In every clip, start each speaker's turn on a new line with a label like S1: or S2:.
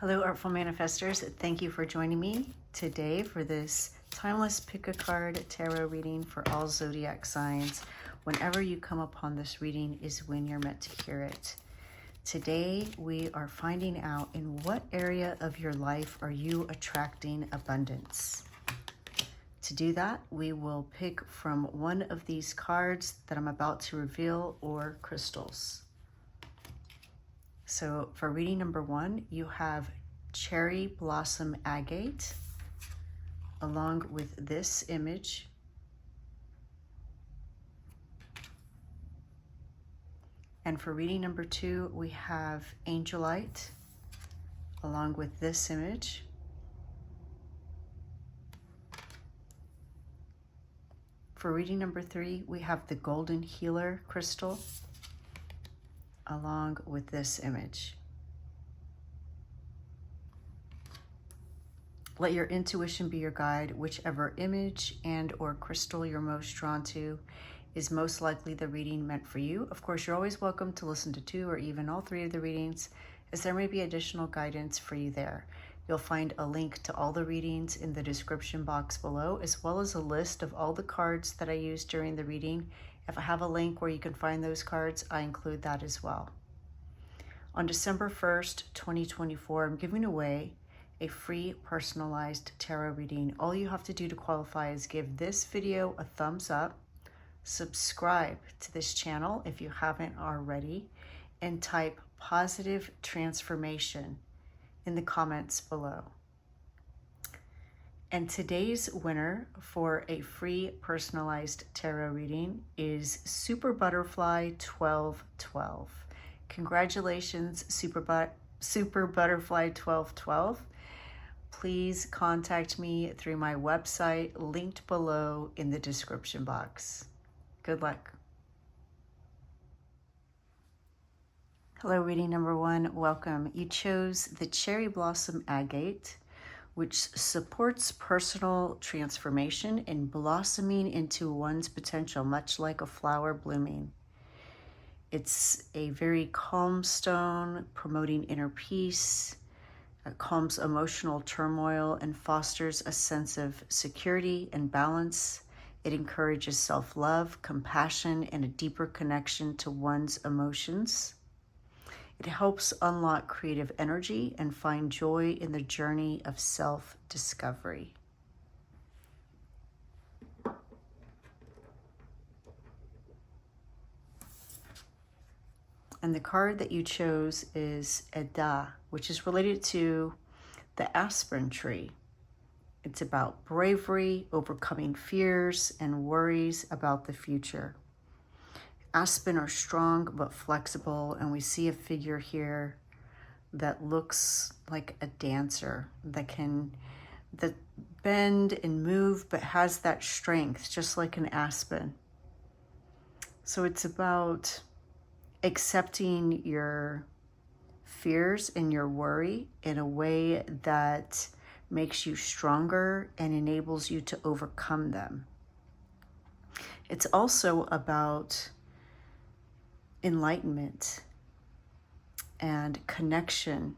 S1: Hello, Artful Manifestors. Thank you for joining me today for this timeless pick a card tarot reading for all zodiac signs. Whenever you come upon this reading is when you're meant to hear it. Today, we are finding out in what area of your life are you attracting abundance. To do that, we will pick from one of these cards that I'm about to reveal or crystals. So for reading number one, you have Cherry Blossom Agate, along with this image. And for reading number two, we have Angelite, along with this image. For reading number three, we have the Golden Healer crystal, along with this image. Let your intuition be your guide. Whichever image and or crystal you're most drawn to is most likely the reading meant for you. Of course, you're always welcome to listen to two or even all three of the readings, as there may be additional guidance for you there. You'll find a link to all the readings in the description box below, as well as a list of all the cards that I used during the reading. If I have a link where you can find those cards, I include that as well. On December 1st, 2024, I'm giving away a free personalized tarot reading. All you have to do to qualify is give this video a thumbs up, subscribe to this channel if you haven't already, and type positive transformation in the comments below. And today's winner for a free personalized tarot reading is Super Butterfly 1212. Congratulations, Super Butterfly 1212. Please contact me through my website linked below in the description box. Good luck. Hello, reading number one. Welcome. You chose the Cherry Blossom Agate, which supports personal transformation and blossoming into one's potential, much like a flower blooming. It's a very calm stone, promoting inner peace. It calms emotional turmoil and fosters a sense of security and balance. It encourages self-love, compassion, and a deeper connection to one's emotions. It helps unlock creative energy and find joy in the journey of self-discovery. And the card that you chose is Agate, which is related to the aspen tree. It's about bravery, overcoming fears, and worries about the future. Aspen are strong but flexible, and we see a figure here that looks like a dancer that bend and move but has that strength, just like an aspen. So it's about accepting your fears and your worry in a way that makes you stronger and enables you to overcome them. It's also about enlightenment and connection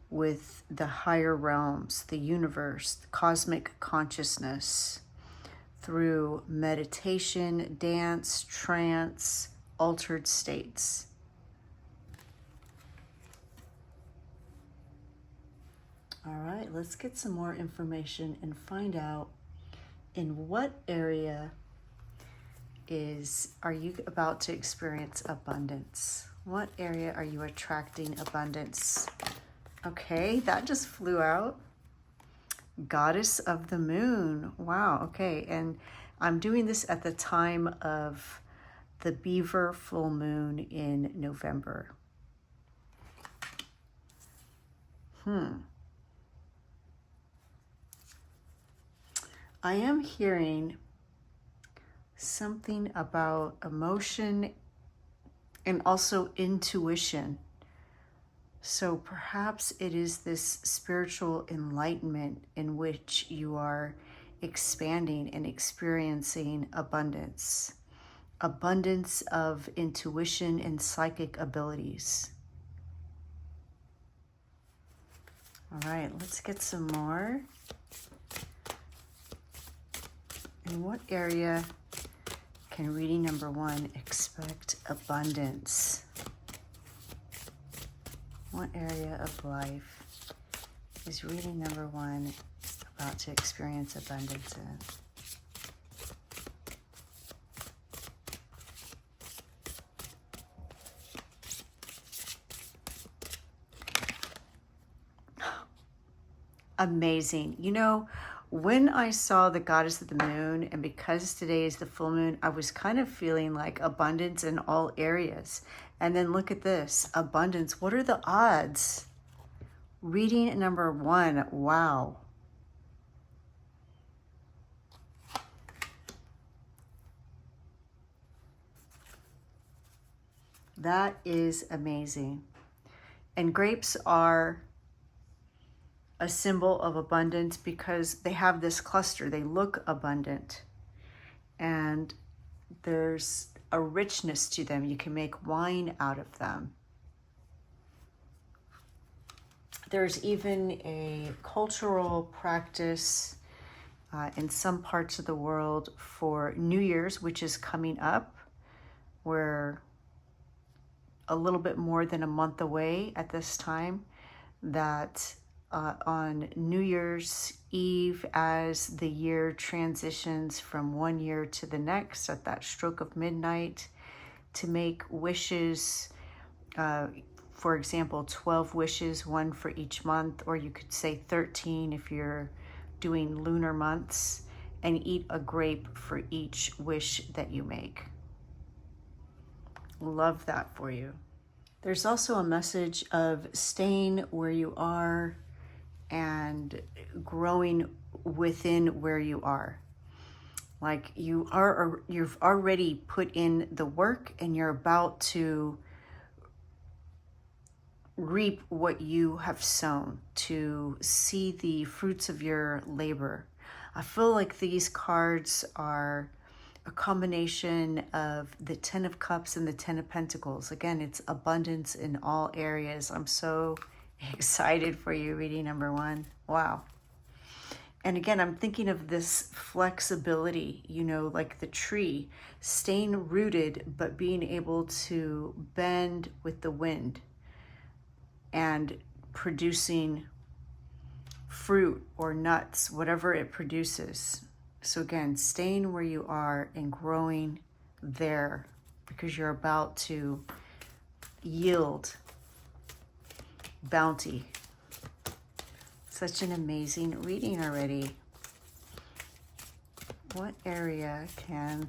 S1: with the higher realms, the universe, the cosmic consciousness, through meditation, dance, trance, altered states. All right, let's get some more information and find out in what area are you about to experience abundance? What area are you attracting abundance? Okay, that just flew out. Goddess of the Moon. Wow, okay. And I'm doing this at the time of the Beaver full moon in November. I am hearing something about emotion and also intuition. So perhaps it is this spiritual enlightenment in which you are expanding and experiencing abundance. Abundance of intuition and psychic abilities. All right, let's get some more. In what area can reading number 1 expect abundance? What area of life is reading number 1 about to experience abundance in? Amazing. You know, when I saw the goddess of the moon, and because today is the full moon, I was kind of feeling like abundance in all areas. And then look at this, abundance. What are the odds? Reading number 1, wow. That is amazing. And grapes are a symbol of abundance because they have this cluster. They look abundant. And there's a richness to them. You can make wine out of them. There's even a cultural practice in some parts of the world for New Year's, which is coming up. We're a little bit more than a month away at this time, that on New Year's Eve, as the year transitions from one year to the next at that stroke of midnight, to make wishes, for example, 12 wishes, one for each month, or you could say 13 if you're doing lunar months, and eat a grape for each wish that you make. Love that for you. There's also a message of staying where you are and growing within where you are. Like you've already put in the work and you're about to reap what you have sown, to see the fruits of your labor. I feel like these cards are a combination of the 10 of Cups and the 10 of Pentacles. Again, it's abundance in all areas. I'm so excited for you, reading number 1. Wow. And again, I'm thinking of this flexibility, you know, like the tree, staying rooted, but being able to bend with the wind and producing fruit or nuts, whatever it produces. So again, staying where you are and growing there, because you're about to yield bounty. Such an amazing reading already. What area can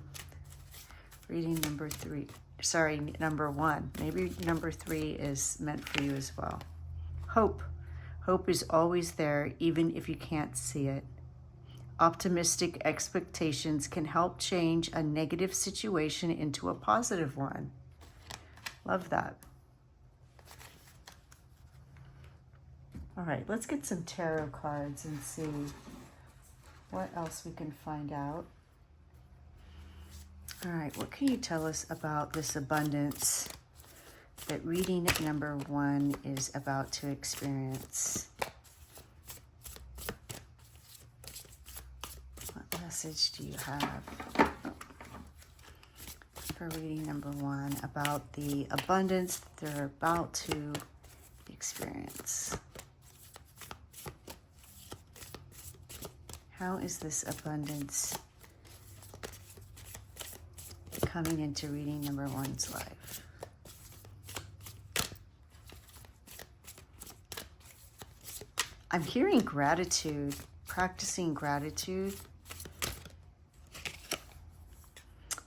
S1: reading number 1, maybe number 3 is meant for you as well. Hope. Hope is always there, even if you can't see it. Optimistic expectations can help change a negative situation into a positive one. Love that. All right, let's get some tarot cards and see what else we can find out. All right, what can you tell us about this abundance that reading number 1 is about to experience? What message do you have for reading number 1 about the abundance that they're about to experience? How is this abundance coming into reading number 1's life? I'm hearing gratitude, practicing gratitude.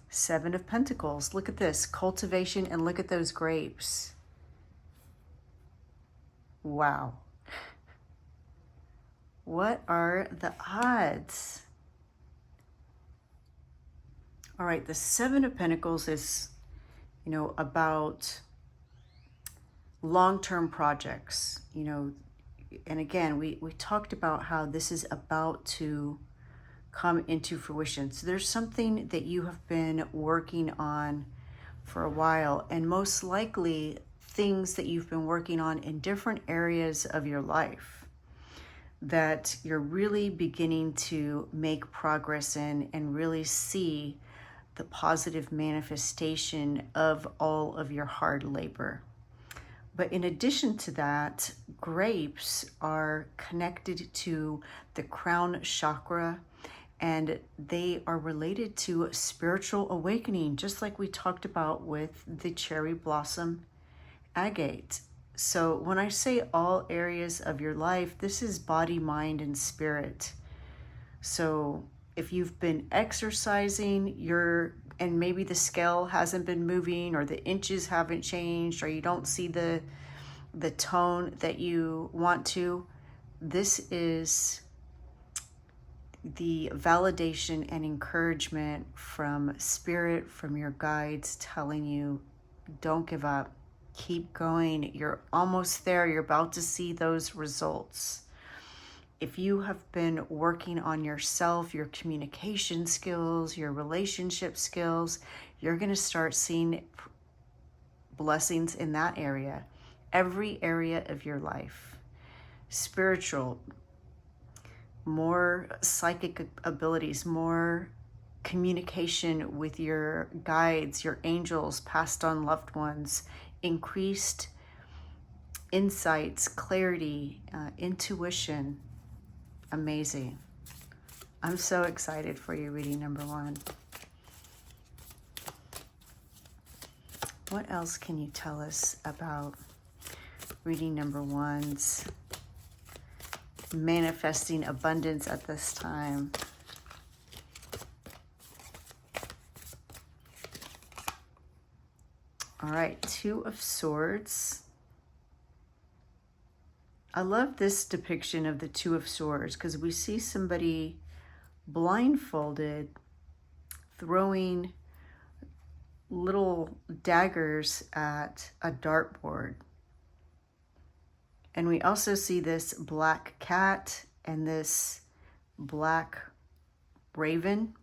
S1: 7 of Pentacles. Look at this, cultivation, and look at those grapes. Wow. What are the odds? All right, the 7 of Pentacles is, you know, about long-term projects, you know, and again, we talked about how this is about to come into fruition. So there's something that you have been working on for a while, and most likely things that you've been working on in different areas of your life. that you're really beginning to make progress in and really see the positive manifestation of all of your hard labor. But in addition to that, grapes are connected to the crown chakra, and they are related to spiritual awakening, just like we talked about with the cherry blossom agate. So when I say all areas of your life, this is body, mind, and spirit. So if you've been exercising, and maybe the scale hasn't been moving, or the inches haven't changed, or you don't see the tone that you want to, this is the validation and encouragement from spirit, from your guides, telling you, don't give up, keep going, you're almost there, you're about to see those results. If you have been working on yourself, your communication skills, your relationship skills, you're going to start seeing blessings in that area. Every area of your life. Spiritual, more psychic abilities, more communication with your guides, your angels, passed on loved ones, increased insights, clarity, intuition. Amazing. I'm so excited for you, reading number 1. What else can you tell us about reading number 1's manifesting abundance at this time? All right, 2 of Swords. I love this depiction of the 2 of Swords because we see somebody blindfolded throwing little daggers at a dartboard. And we also see this black cat and this black raven,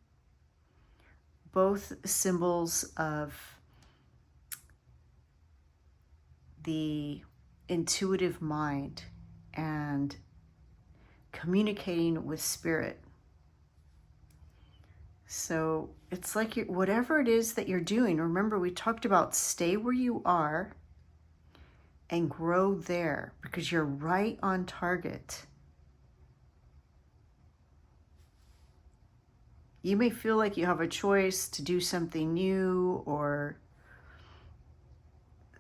S1: both symbols of the intuitive mind and communicating with spirit. So it's like whatever it is that you're doing, remember we talked about stay where you are and grow there because you're right on target. You may feel like you have a choice to do something new or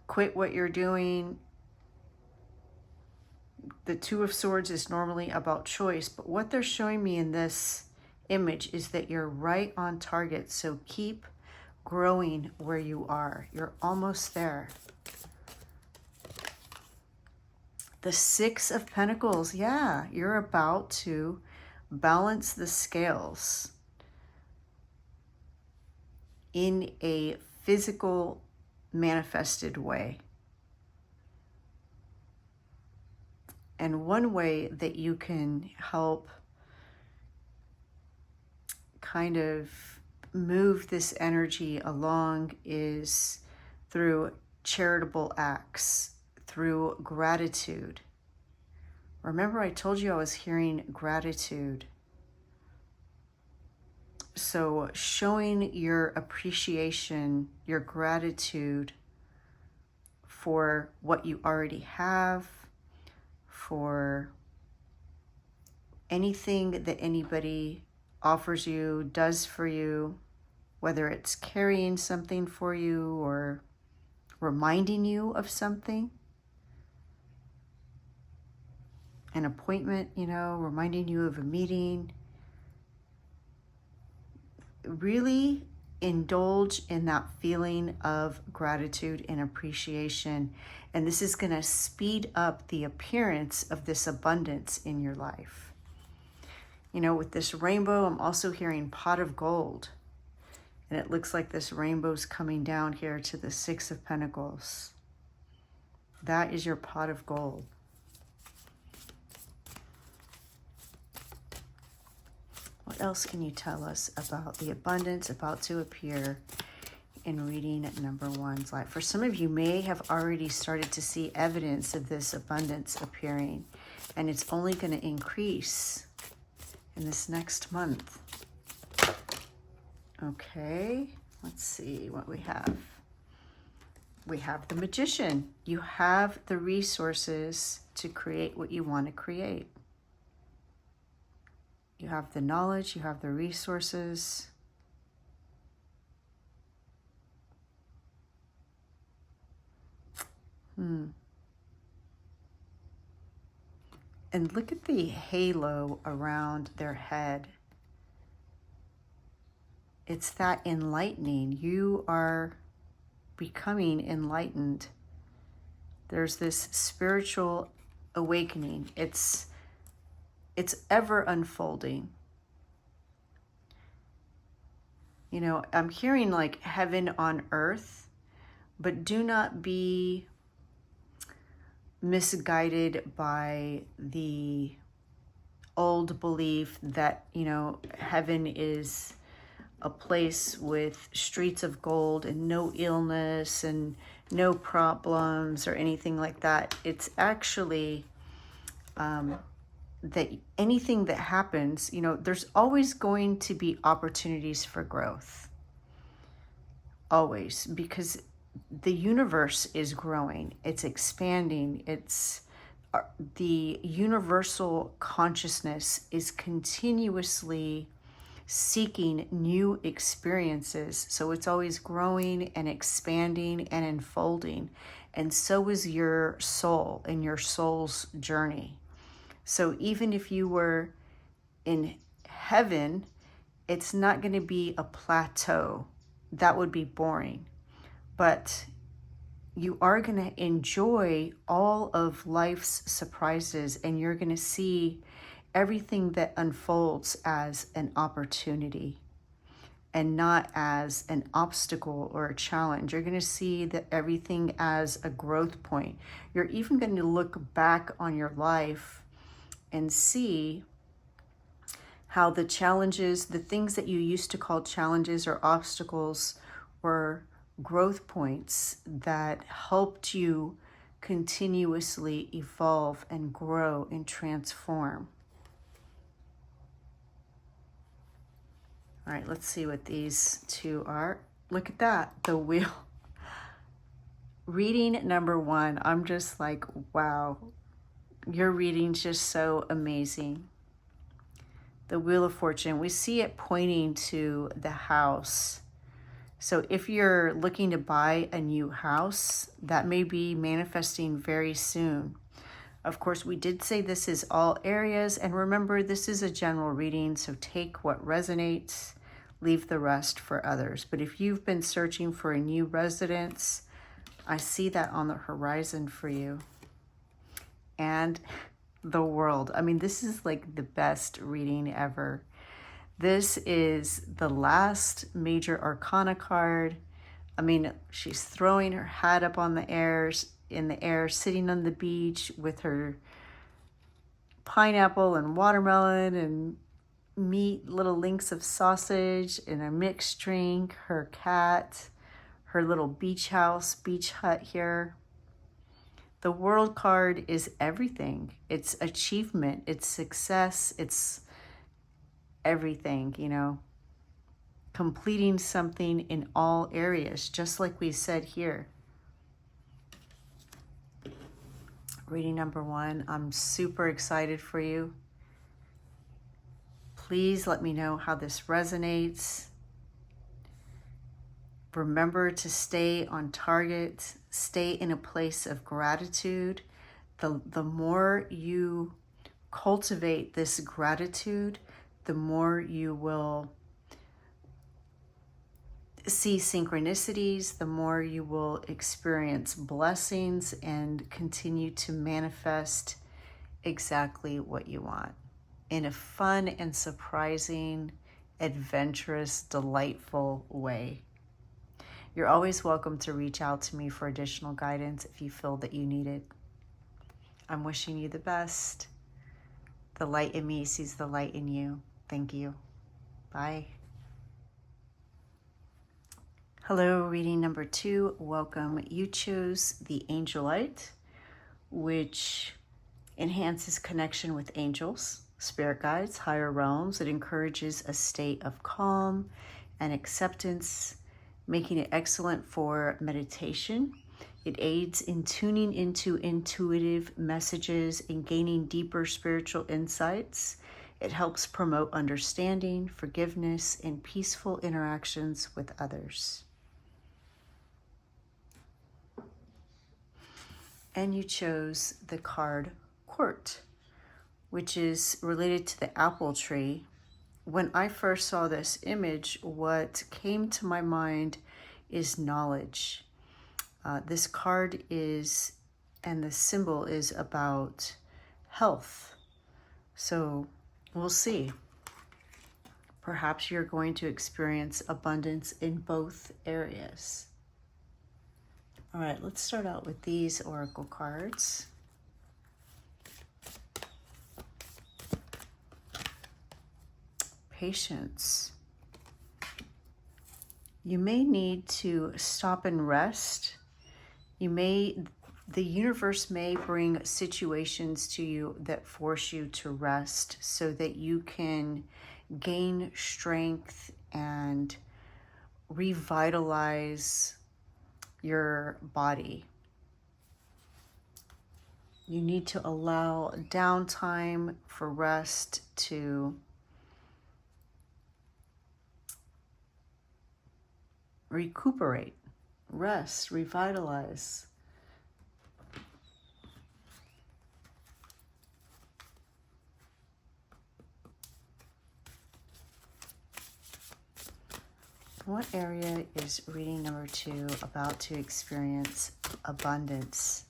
S1: quit what you're doing. The 2 of Swords is normally about choice, but what they're showing me in this image is that you're right on target. So keep growing where you are. You're almost there. The 6 of Pentacles. Yeah, you're about to balance the scales in a physical, manifested way. And one way that you can help kind of move this energy along is through charitable acts, through gratitude. Remember, I told you I was hearing gratitude. So showing your appreciation, your gratitude for what you already have, for anything that anybody offers you, does for you, whether it's carrying something for you or reminding you of something, an appointment, reminding you of a meeting. Really indulge in that feeling of gratitude and appreciation. And this is going to speed up the appearance of this abundance in your life. With this rainbow, I'm also hearing pot of gold. And it looks like this rainbow's coming down here to the 6 of Pentacles. That is your pot of gold. What else can you tell us about the abundance about to appear in reading number 1's life? For some of you may have already started to see evidence of this abundance appearing And it's only going to increase in this next month. Okay, let's see what we have. We have the Magician. You have the resources to create what you want to create. You have the knowledge, you have the resources. And look at the halo around their head. It's that enlightening. You are becoming enlightened. There's this spiritual awakening. It's ever unfolding. You know, I'm hearing like heaven on earth, but do not be misguided by the old belief that, you know, heaven is a place with streets of gold and no illness and no problems or anything like that. It's actually that anything that happens, you know, there's always going to be opportunities for growth. Always, because the universe is growing, it's expanding, it's the universal consciousness is continuously seeking new experiences. So it's always growing and expanding and unfolding. And so is your soul and your soul's journey. So even if you were in heaven, it's not going to be a plateau. That would be boring. But you are going to enjoy all of life's surprises, and you're going to see everything that unfolds as an opportunity and not as an obstacle or a challenge. You're going to see that everything as a growth point. You're even going to look back on your life and see how the challenges, the things that you used to call challenges or obstacles, were growth points that helped you continuously evolve and grow and transform. All right, let's see what these two are. Look at that, the wheel. Reading number 1, I'm just like, wow, your reading's just so amazing. The Wheel of Fortune, we see it pointing to the house. So if you're looking to buy a new house, that may be manifesting very soon. Of course, we did say this is all areas, and remember, this is a general reading, so take what resonates, leave the rest for others. But if you've been searching for a new residence, I see that on the horizon for you. And the World. I mean, this is like the best reading ever. This is the last major arcana card. I mean, she's throwing her hat up on the in the air, sitting on the beach with her pineapple and watermelon and meat, little links of sausage and a mixed drink, her cat, her little beach hut here. The World card is everything. It's achievement, it's success, it's everything, you know, completing something in all areas, just like we said here. Reading number 1, I'm super excited for you. Please let me know how this resonates. Remember to stay on target, stay in a place of gratitude. The more you cultivate this gratitude, the more you will see synchronicities, the more you will experience blessings and continue to manifest exactly what you want in a fun and surprising, adventurous, delightful way. You're always welcome to reach out to me for additional guidance if you feel that you need it. I'm wishing you the best. The light in me sees the light in you. Thank you. Bye. Hello, reading number 2. Welcome. You chose the Angelite, which enhances connection with angels, spirit guides, higher realms. It encourages a state of calm and acceptance, making it excellent for meditation. It aids in tuning into intuitive messages and gaining deeper spiritual insights. It helps promote understanding, forgiveness, and peaceful interactions with others. And you chose the card Court, which is related to the apple tree. When I first saw this image, what came to my mind is knowledge. This card is, and the symbol is about health. So we'll see. Perhaps you're going to experience abundance in both areas. All right, let's start out with these oracle cards. Patience. You may need to stop and rest. The universe may bring situations to you that force you to rest so that you can gain strength and revitalize your body. You need to allow downtime for rest to recuperate, rest, revitalize. What area is reading number 2 about to experience abundance?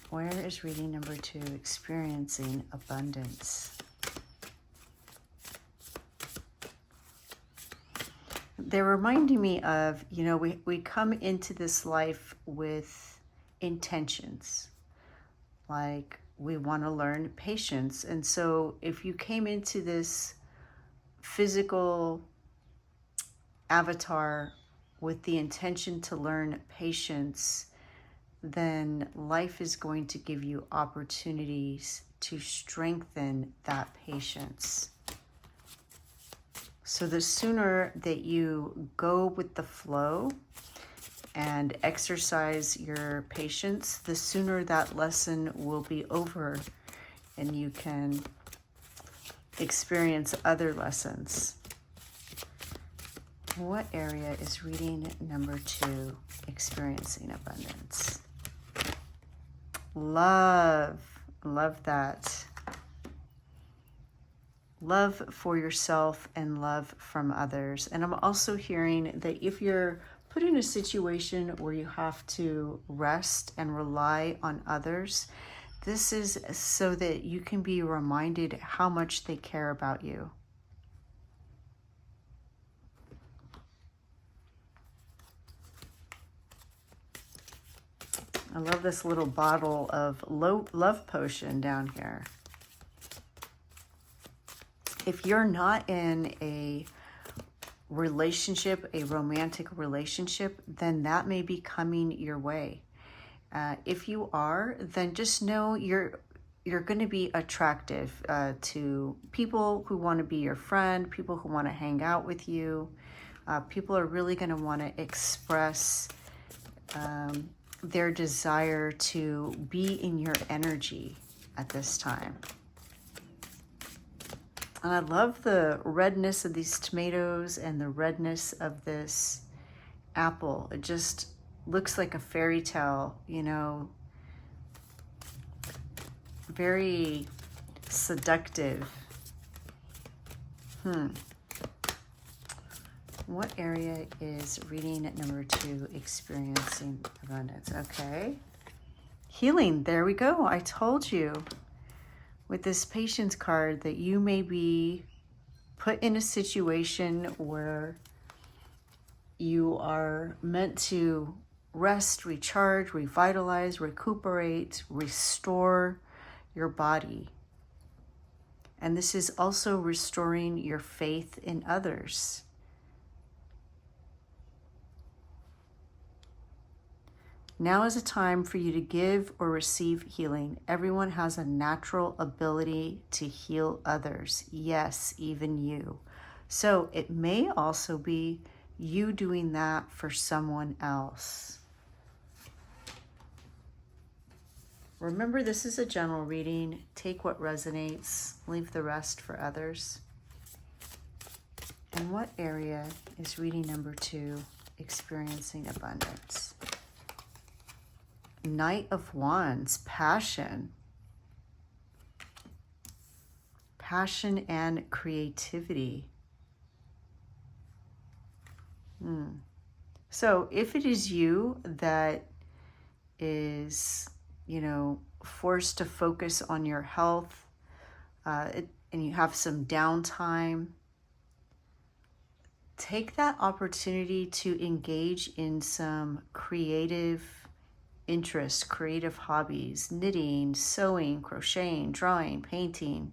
S1: Where is reading number 2 experiencing abundance? They're reminding me of, we come into this life with intentions. Like we want to learn patience. And so if you came into this physical avatar with the intention to learn patience, then life is going to give you opportunities to strengthen that patience. So the sooner that you go with the flow and exercise your patience, the sooner that lesson will be over and you can experience other lessons. What area is reading number 2 experiencing abundance? Love that. Love for yourself and love from others. And I'm also hearing that if you're put in a situation where you have to rest and rely on others, this is so that you can be reminded how much they care about you. I love this little bottle of love potion down here. If you're not in a relationship, a romantic relationship, then that may be coming your way. If you are, then just know you're going to be attractive to people who want to be your friend, people who want to hang out with you. People are really going to want to express their desire to be in your energy at this time. And I love the redness of these tomatoes and the redness of this apple. It just looks like a fairy tale, very seductive. What area is reading number 2 experiencing abundance? Okay. Healing. There we go. I told you with this patience card that you may be put in a situation where you are meant to rest, recharge, revitalize, recuperate, restore your body. And this is also restoring your faith in others. Now is a time for you to give or receive healing. Everyone has a natural ability to heal others. Yes, even you. So it may also be you doing that for someone else. Remember, this is a general reading. Take what resonates, leave the rest for others. And what area is reading number 2, experiencing abundance? Knight of Wands, passion. Passion and creativity. So if it is you that is, forced to focus on your health, and you have some downtime, take that opportunity to engage in some creative interests, creative hobbies, knitting, sewing, crocheting, drawing, painting,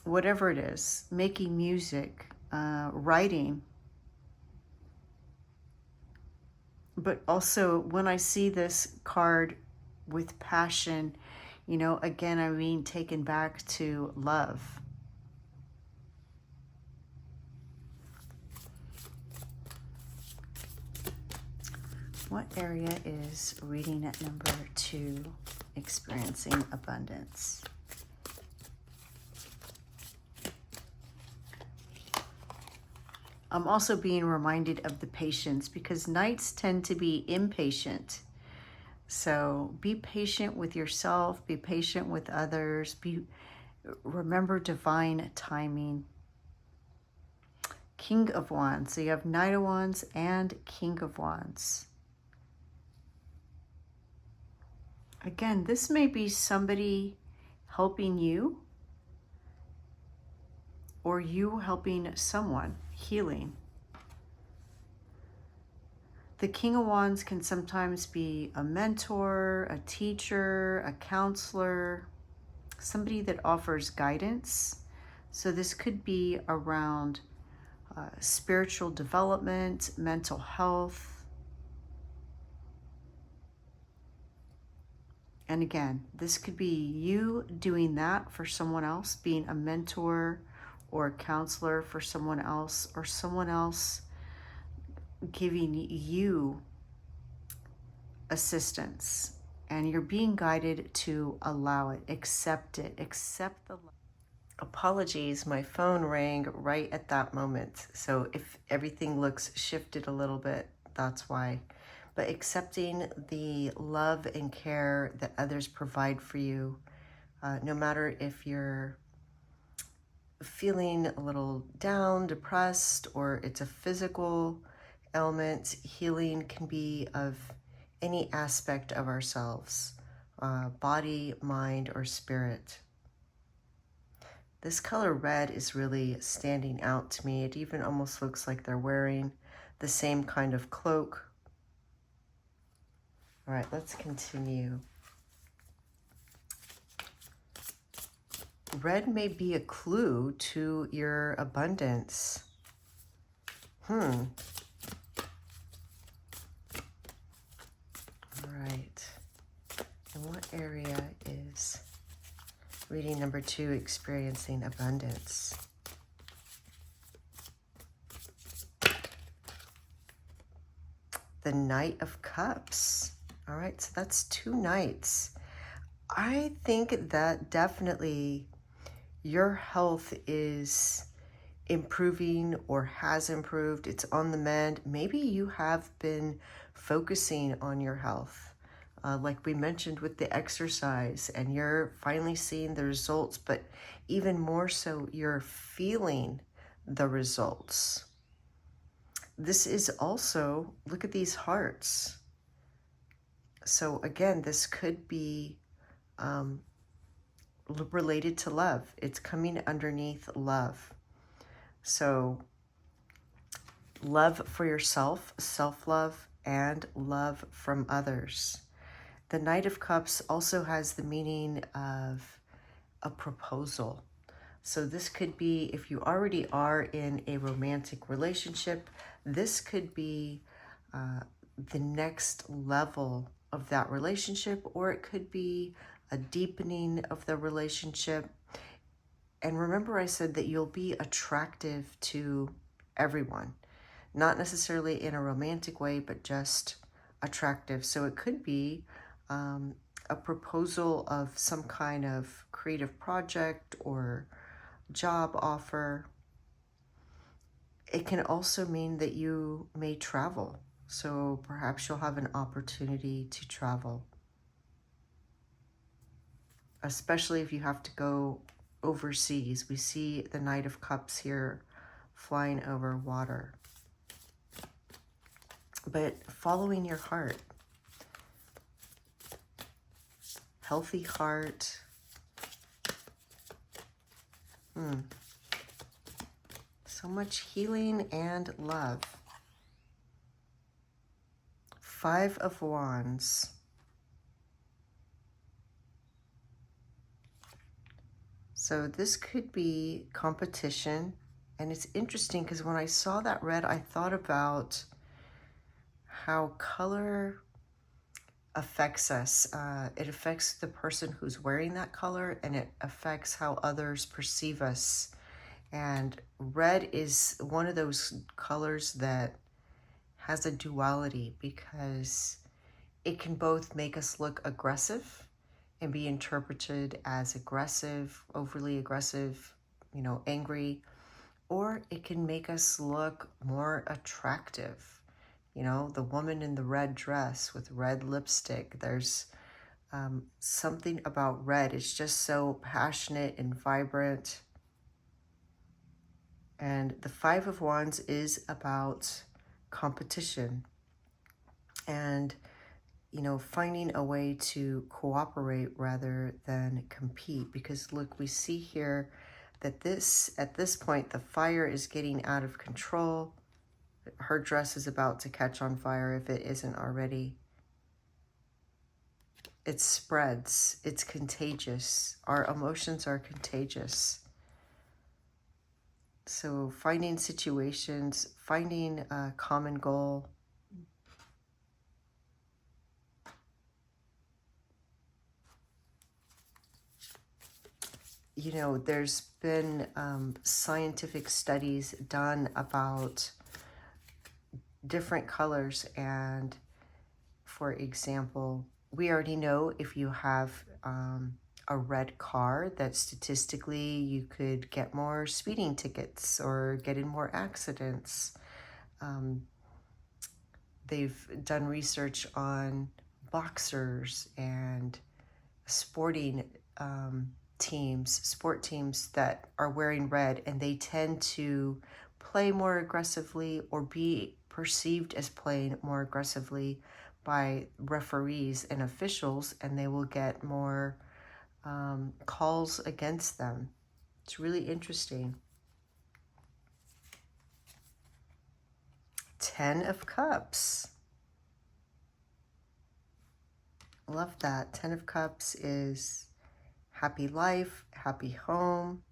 S1: whatever it is, making music, writing. But also, when I see this card with passion, again, I mean, taken back to love. What area is reading at number 2, experiencing abundance? I'm also being reminded of the patience, because knights tend to be impatient. So be patient with yourself, be patient with others, remember divine timing. King of Wands. So you have Knight of Wands and King of Wands. Again, this may be somebody helping you, or you helping someone, healing. The King of Wands can sometimes be a mentor, a teacher, a counselor, somebody that offers guidance. So this could be around spiritual development, mental health. And again, this could be you doing that for someone else, being a mentor or a counselor for someone else, or someone else giving you assistance, and you're being guided to allow it, accept the love. Apologies, my phone rang right at that moment. So if everything looks shifted a little bit, that's why. But accepting the love and care that others provide for you, no matter if you're feeling a little down, depressed, or it's a physical ailment, healing can be of any aspect of ourselves, body, mind, or spirit. This color red is really standing out to me. It even almost looks like they're wearing the same kind of cloak. All right, let's continue. Red may be a clue to your abundance. All right. And what area is reading number 2, experiencing abundance? The Knight of Cups. All right, so that's 2 knights. I think that definitely your health is improving or has improved. It's on the mend. Maybe you have been focusing on your health, like we mentioned with the exercise, and you're finally seeing the results, but even more so, you're feeling the results. This is also, look at these hearts. So again, this could be related to love. It's coming underneath love. So love for yourself, self-love, and love from others. The Knight of Cups also has the meaning of a proposal. So this could be, if you already are in a romantic relationship, this could be the next level of that relationship, or it could be a deepening of the relationship. And remember, I said that you'll be attractive to everyone, not necessarily in a romantic way, but just attractive. So it could be a proposal of some kind of creative project or job offer. It can also mean that you may travel. So perhaps you'll have an opportunity to travel, especially if you have to go overseas. We see the Knight of Cups here flying over water. But following your heart, healthy heart. So much healing and love. 5 of Wands. So this could be competition. And it's interesting because when I saw that red, I thought about how color affects us. It affects the person who's wearing that color, and it affects how others perceive us. And red is one of those colors that has a duality, because it can both make us look aggressive and be interpreted as aggressive, overly aggressive, angry, or it can make us look more attractive. The woman in the red dress with red lipstick, there's something about red. It's just so passionate and vibrant. And the 5 of Wands is about competition and, finding a way to cooperate rather than compete. Because look, we see here that at this point, the fire is getting out of control. Her dress is about to catch on fire if it isn't already. It spreads. It's contagious. Our emotions are contagious. So finding situations, finding a common goal. There's been scientific studies done about different colors. And for example, we already know if you have a red car, that statistically you could get more speeding tickets or get in more accidents. They've done research on boxers and sporting sport teams that are wearing red, and they tend to play more aggressively or be perceived as playing more aggressively by referees and officials, and they will get more calls against them. It's really interesting. 10 of Cups. Love that. 10 of Cups is happy life, happy home.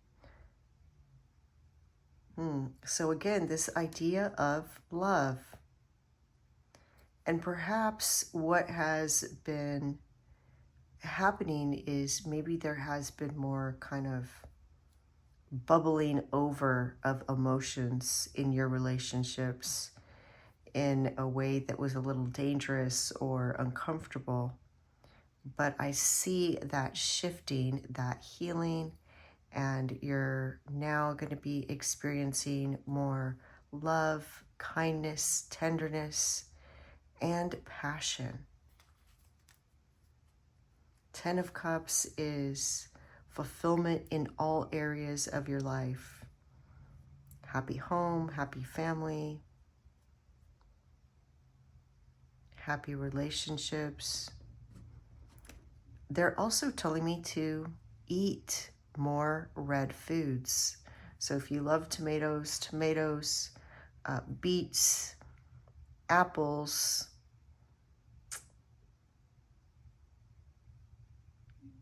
S1: So again, this idea of love. And perhaps what has been happening is maybe there has been more kind of bubbling over of emotions in your relationships in a way that was a little dangerous or uncomfortable. But I see that shifting, that healing, and you're now going to be experiencing more love, kindness, tenderness, and passion. 10 of Cups is fulfillment in all areas of your life. Happy home, happy family, happy relationships. They're also telling me to eat more red foods. So if you love tomatoes, beets, apples,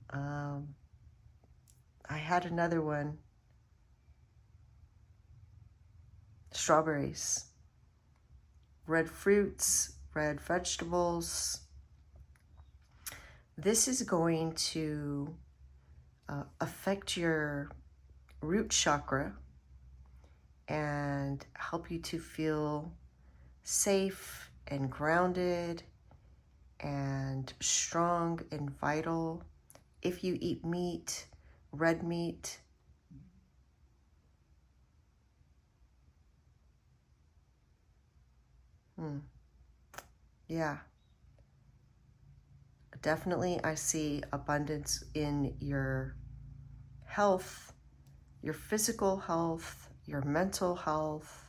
S1: I had another one, strawberries, red fruits, red vegetables. This is going to affect your root chakra and help you to feel safe and grounded and strong and vital. If you eat meat, red meat, yeah, definitely I see abundance in your health, your physical health, your mental health,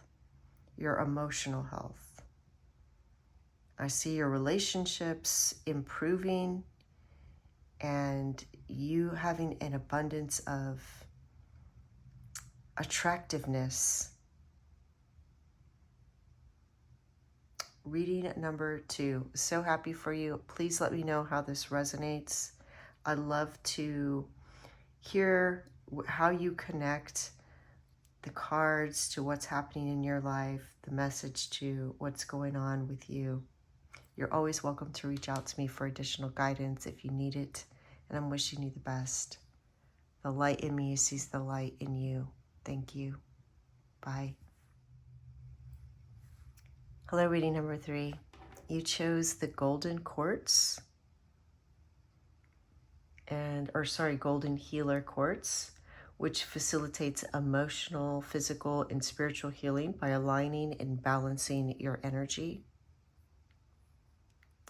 S1: your emotional health. I see your relationships improving and you having an abundance of attractiveness. Reading number 2. So happy for you. Please let me know how this resonates. I'd love to hear how you connect the cards to what's happening in your life, the message to what's going on with you. You're always welcome to reach out to me for additional guidance if you need it, and I'm wishing you the best. The light in me sees the light in you. Thank you. Bye. Hello, reading number 3. You chose the golden quartz, golden healer quartz, which facilitates emotional, physical, and spiritual healing by aligning and balancing your energy.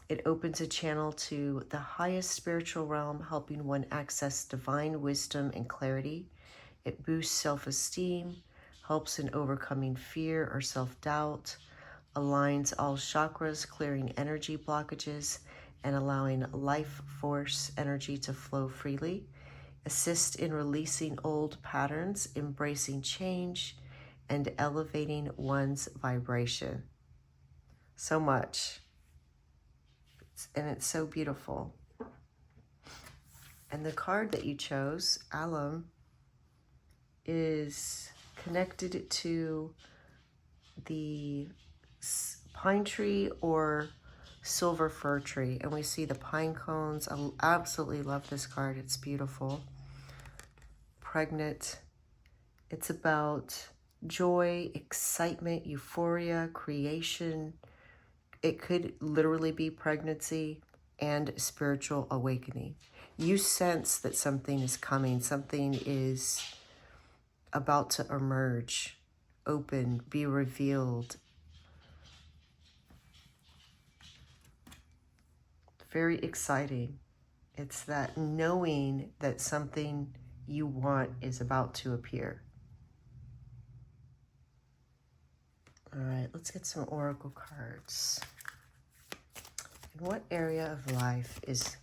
S1: It opens a channel to the highest spiritual realm, helping one access divine wisdom and clarity. It boosts self-esteem, helps in overcoming fear or self-doubt, aligns all chakras, clearing energy blockages, and allowing life force energy to flow freely. Assist in releasing old patterns, embracing change, and elevating one's vibration. So much. And it's so beautiful. And the card that you chose, alum, is connected to the pine tree or silver fir tree. And we see the pine cones. I absolutely love this card. It's beautiful. Pregnant. It's about joy, excitement, euphoria, creation. It could literally be pregnancy and spiritual awakening. You sense that something is coming. Something is about to emerge, open, be revealed. Very exciting. It's that knowing that something you want is about to appear. All right, let's get some oracle cards. In what area of life is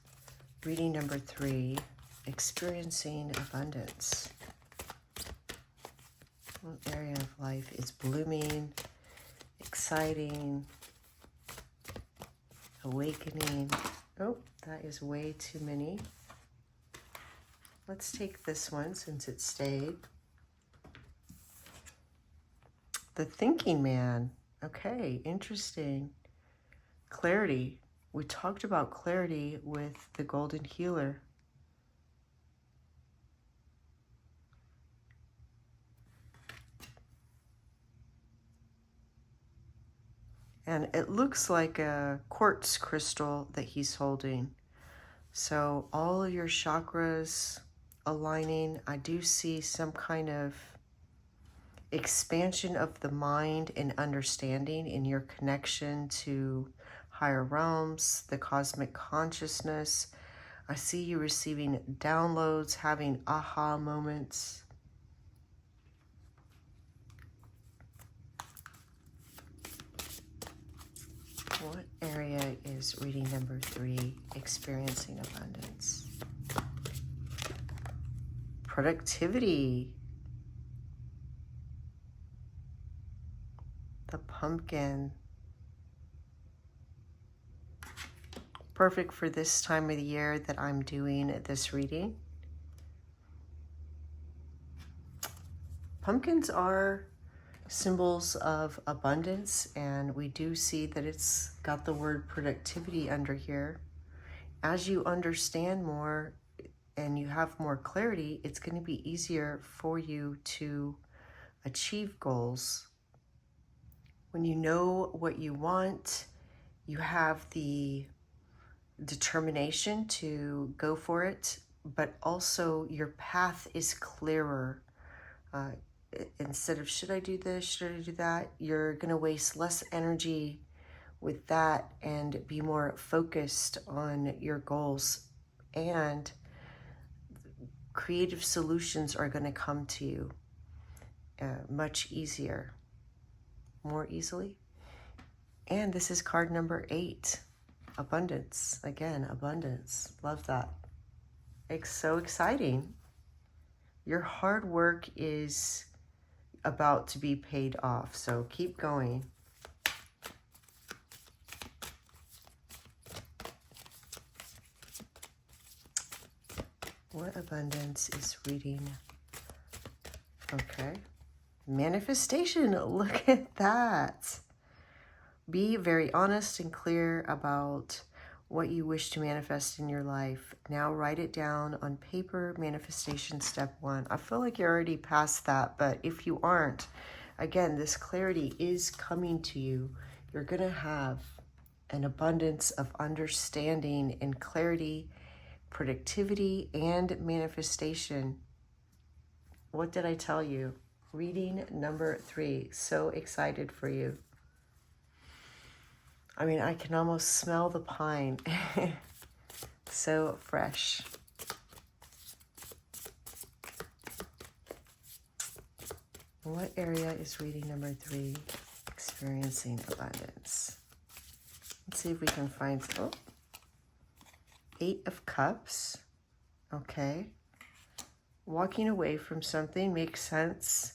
S1: reading number 3 experiencing abundance? What area of life is blooming, exciting, awakening? Oh, that is way too many. Let's take this one since it stayed. The thinking man. Okay, interesting. Clarity. We talked about clarity with the golden healer. And it looks like a quartz crystal that he's holding. So all of your chakras aligning. I do see some kind of expansion of the mind and understanding in your connection to higher realms, the cosmic consciousness. I see you receiving downloads, having aha moments. What area is reading number 3 experiencing abundance? Productivity. The pumpkin. Perfect for this time of the year that I'm doing this reading. Pumpkins are symbols of abundance, and we do see that it's got the word productivity under here. As you understand more and you have more clarity, it's going to be easier for you to achieve goals. When you know what you want, you have the determination to go for it, but also your path is clearer. Instead of, should I do this, should I do that, you're going to waste less energy with that and be more focused on your goals, and creative solutions are going to come to you much easier, more easily. And this is card number 8, abundance. Again, abundance. Love that. It's so exciting. Your hard work is about to be paid off, so keep going. What abundance is reading? Okay. Manifestation. Look at that. Be very honest and clear about what you wish to manifest in your life. Now write it down on paper. Manifestation step 1. I feel like you're already past that, but if you aren't, again, this clarity is coming to you. You're going to have an abundance of understanding and clarity, productivity, and manifestation. What did I tell you? Reading number 3. So excited for you. I mean, I can almost smell the pine. So fresh. What area is reading number 3? Experiencing abundance. Let's see if we can find, 8 of Cups. Okay. Walking away from something makes sense.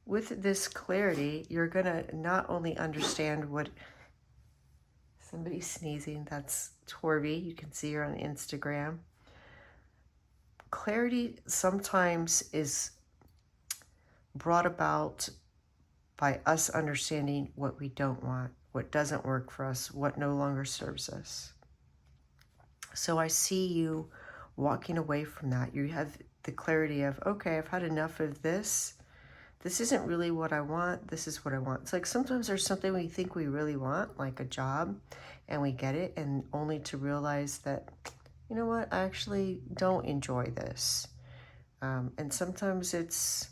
S1: With this clarity, you're going to not only understand what... Somebody's sneezing. That's Torby. You can see her on Instagram. Clarity sometimes is brought about by us understanding what we don't want, what doesn't work for us, what no longer serves us. So I see you walking away from that. You have the clarity of, okay, I've had enough of this. This isn't really what I want. This is what I want. It's like sometimes there's something we think we really want, like a job, and we get it, and only to realize that, you know what, I actually don't enjoy this. And sometimes it's,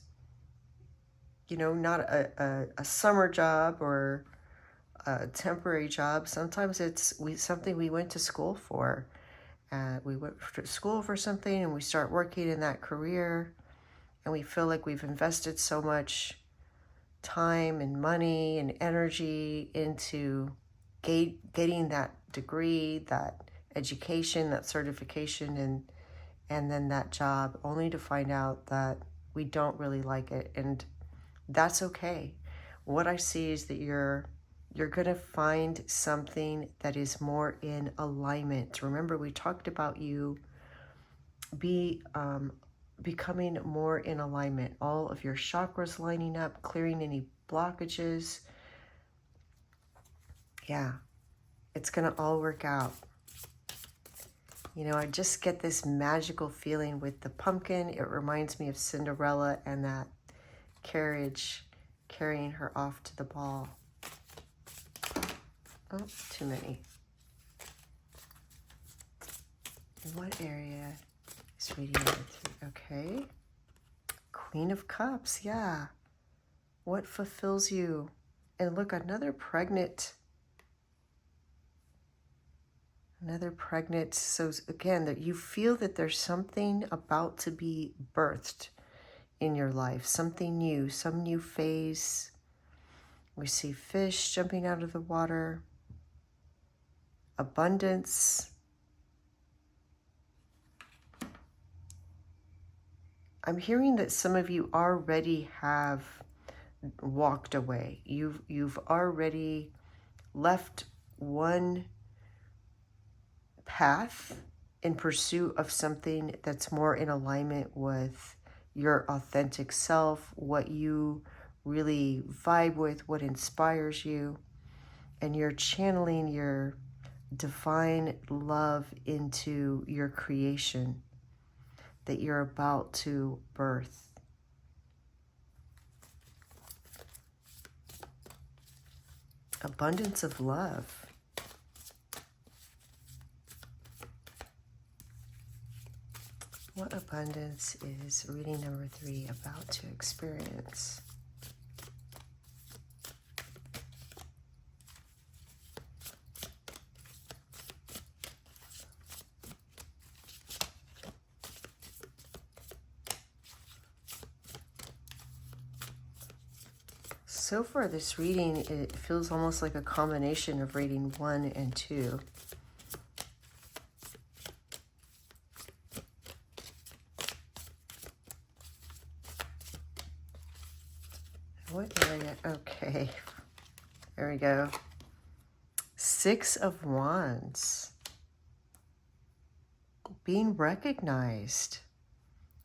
S1: you know, not a summer job or a temporary job. Sometimes it's something we went to school for. We went to school for something and we start working in that career, and we feel like we've invested so much time and money and energy into getting that degree, that education, that certification, and then that job, only to find out that we don't really like it. And that's okay. What I see is that you're going to find something that is more in alignment. Remember, we talked about you becoming more in alignment. All of your chakras lining up, clearing any blockages. Yeah, it's going to all work out. You know, I just get this magical feeling with the pumpkin. It reminds me of Cinderella and that carriage carrying her off to the ball. Oh, too many. What area is reading number 3? Okay. Queen of Cups, yeah. What fulfills you? And look, another pregnant. So again, that you feel that there's something about to be birthed in your life. Something new, some new phase. We see fish jumping out of the water. Abundance. I'm hearing that some of you already have walked away. You've already left one path in pursuit of something that's more in alignment with your authentic self, what you really vibe with, what inspires you, and you're channeling your divine love into your creation that you're about to birth. Abundance of love. What abundance is reading number 3 about to experience? So far, this reading, it feels almost like a combination of reading 1 and 2. What area? Okay, there we go. 6 of Wands. Being recognized,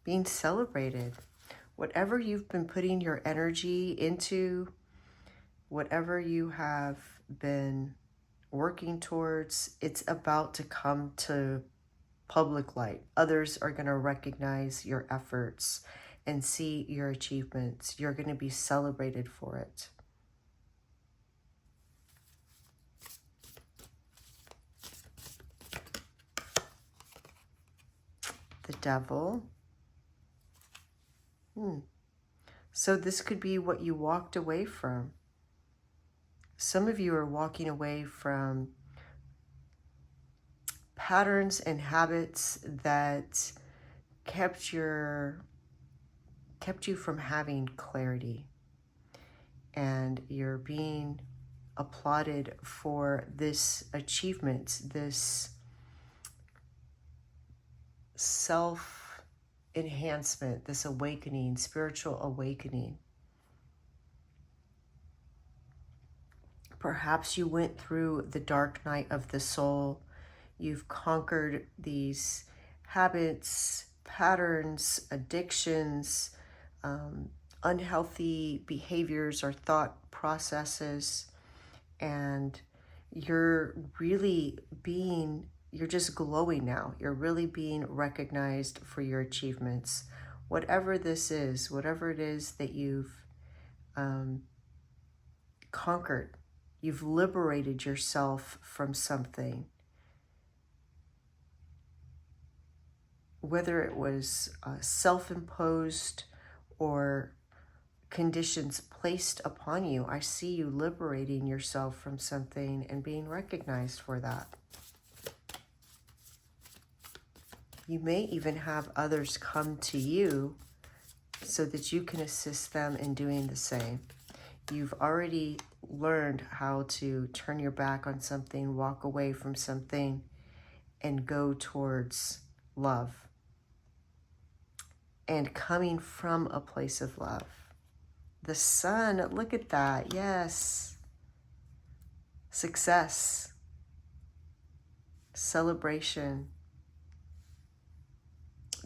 S1: being celebrated. Whatever you've been putting your energy into, whatever you have been working towards, it's about to come to public light. Others are going to recognize your efforts and see your achievements. You're going to be celebrated for it. The Devil. So this could be what you walked away from. Some of you are walking away from patterns and habits that kept you from having clarity. And you're being applauded for this achievement, this self-enhancement, this awakening, spiritual awakening. Perhaps you went through the dark night of the soul. You've conquered these habits, patterns, addictions, unhealthy behaviors or thought processes, and you're just glowing now. You're really being recognized for your achievements. Whatever this is, whatever it is that you've conquered, you've liberated yourself from something. Whether it was self-imposed or conditions placed upon you, I see you liberating yourself from something and being recognized for that. You may even have others come to you so that you can assist them in doing the same. You've already learned how to turn your back on something, walk away from something, and go towards love. And coming from a place of love. The Sun, look at that, yes. Success, celebration,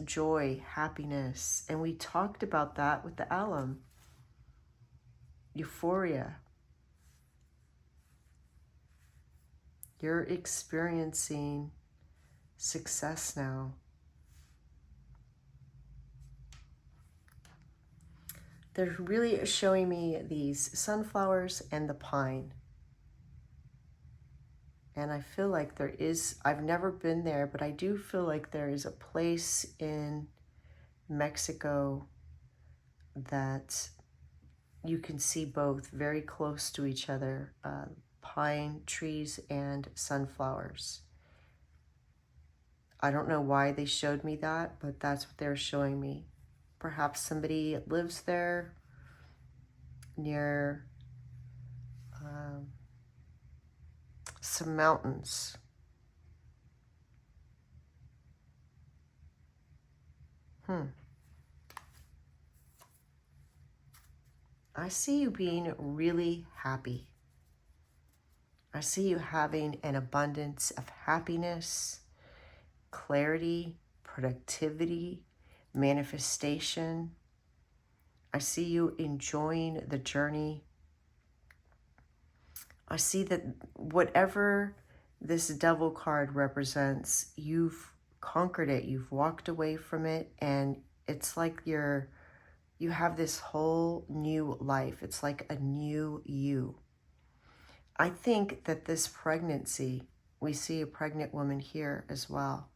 S1: joy, happiness. And we talked about that with the alum. Euphoria. You're experiencing success now. They're really showing me these sunflowers and the pine. And I feel like there is, I've never been there, but I do feel like there is a place in Mexico that you can see both very close to each other, pine trees and sunflowers. I don't know why they showed me that, but that's what they're showing me. Perhaps somebody lives there near some mountains. I see you being really happy. I see you having an abundance of happiness, clarity, productivity, manifestation. I see you enjoying the journey. I see that whatever this Devil card represents, you've conquered it, you've walked away from it, and it's like you have this whole new life. It's like a new you. I think that this pregnancy, we see a pregnant woman here as well,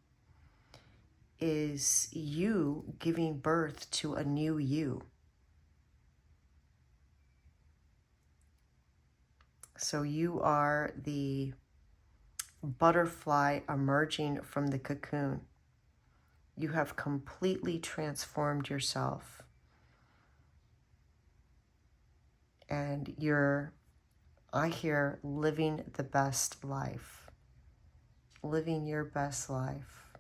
S1: is you giving birth to a new you. So you are the butterfly emerging from the cocoon. You have completely transformed yourself. And you're, I hear, living the best life. Living your best life.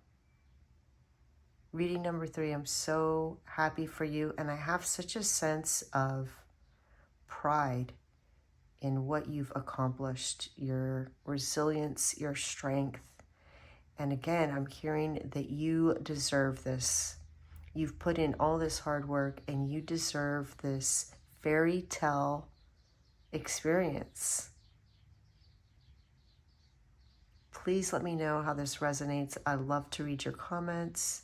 S1: Reading number 3, I'm so happy for you. And I have such a sense of pride in what you've accomplished, your resilience, your strength. And again, I'm hearing that you deserve this. You've put in all this hard work and you deserve this fairy tale experience. Please let me know how this resonates. I love to read your comments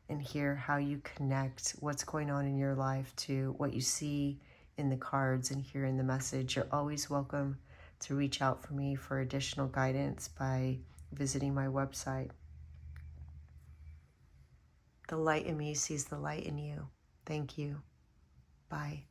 S1: and hear how you connect what's going on in your life to what you see in the cards and hear in the message. You're always welcome to reach out for me for additional guidance by visiting my website. The light in me sees the light in you. Thank you. Bye.